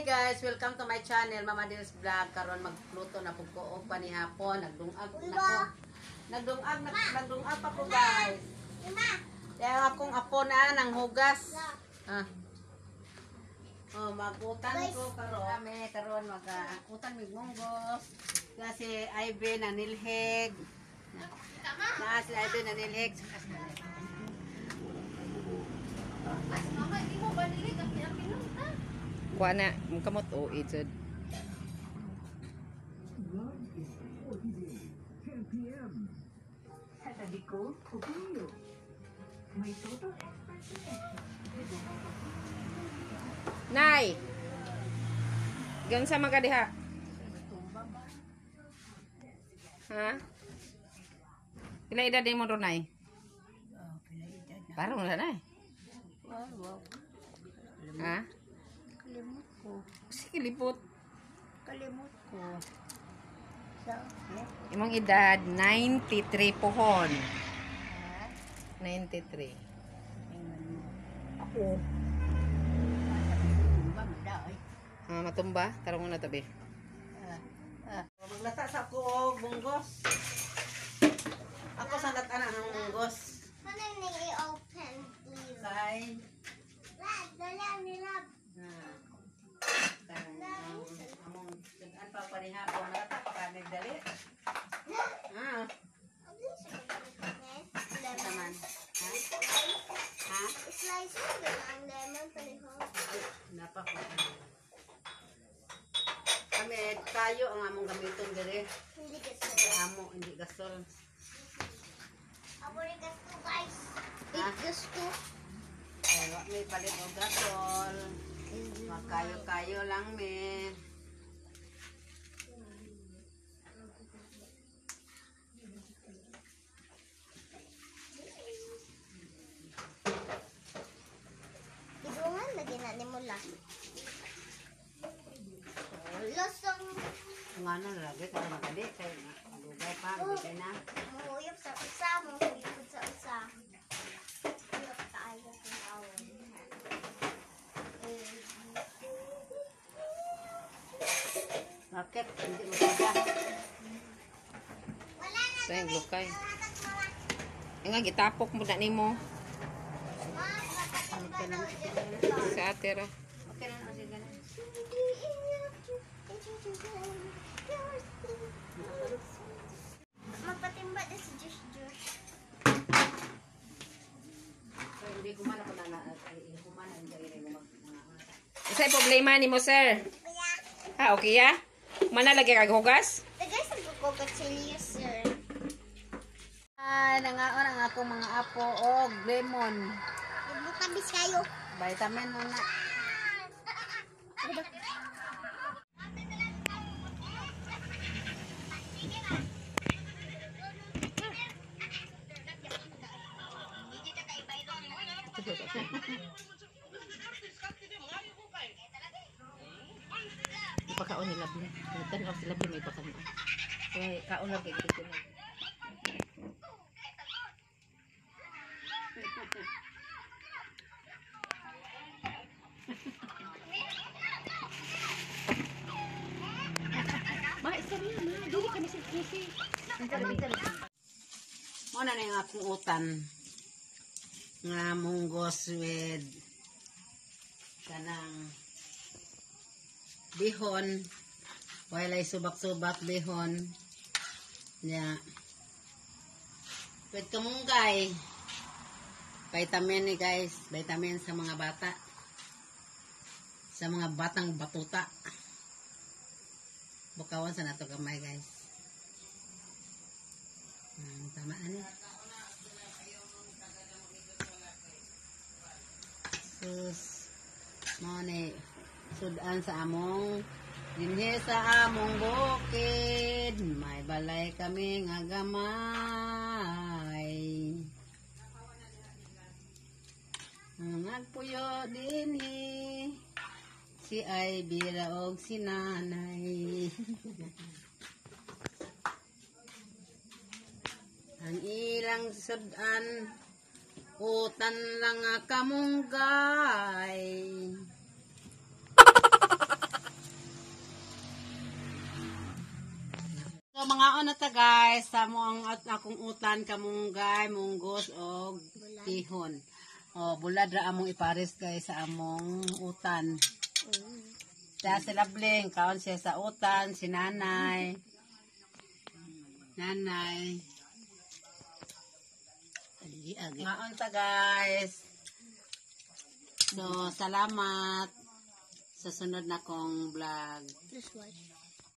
guys, welcome to my channel, Mama Dils Vlog. Karon magluto na pug ko pa ni hapon, nagdungag pa ko guys. Kaya akong apo na nang hugas. Oh, magutan ko karon magagutan mig munggos. Kasi Ivy na nilheg. Na si Ivy na nilheg. Mama, di mo ba nilheg ang pinunta? Kuha na, kamot o idzod. Nay! Gawin sa mga diha? Ha? Pila edad din mo ron, Nay? Parang na, Nay. Ha? Kalimut ko. Sige, lipot. Kalimut ko. Imong edad, 93 pohon. 93. Ako. Matumba? Tarong mo na tabi. Maglata sa ako og bunggos. Ako sandat anak ng bunggos. Ano yung i-open, please? Kay Dali, nilab. among an pa pa ni hapon nata pa ka nagdali. Naman. Ha? Slice mo din ang lemon paliho. Napa ko. Kami kayo ang among gamiton dire. Hindi kasi. Amo hindi gasol. Abo rin gasto, guys. Ha? Gasto. Ay, may palit og gasol. Makayo-kayo lang me. Ibungan, lagyan na ni mula. Losong. Kung ano lagi kaya magali kay dugay pa bigay na. Mahuyop sa usa, mahuyop sa usa. Mahuyop tayo sa awon. Bakit hindi mo sada? Wala na. Sa yung glukay. Nga, gitapok mo na nimo. Sa atera. Okay na sige na. Magpatimba na si Josh Josh. So, hindi ko man ako na hindi ko man ang dali mo Isa'y problema ni mo, sir. Kuya, Ha, okay ya? Manalagay kag hugas? tagay sa kukugatsilyo, sir. Ay, nangaon ang akong mga apo og lemon. Ibutabis kayo. Vitamin muna. Ipakaon nila bli. Tanaw sila bli may pakaon. Kaya kaon lang kay dito na. Ma, isa rin na. Dili kami sa kisi. Muna na yung akong utan. Nga munggos with kanang bihon. Walay subak-subak bihon. Ya. Pwede kamunggay. Vitamin ni guys. Vitamin sa mga bata. Sa mga batang batuta. Bukawan sa nato gamay guys. Tama na ni. Sus. Mo ni sudan sa among dinhi sa among bukid. May balay kami nga gamay. Nagpuyo dinhi si Ivy raog si nanay. Ang ilang sudan utan lang kamunggay. Maon na ta guys, sa mo ang akong utan kamunggay, munggos o tihon. O bulad ra among ipares guys sa among utan. Kaya si Labling, kaon siya sa utan, si Nanay. Nanay. Agi-agi. Maon ta guys. So, salamat sa sunod na kong vlog. Please watch.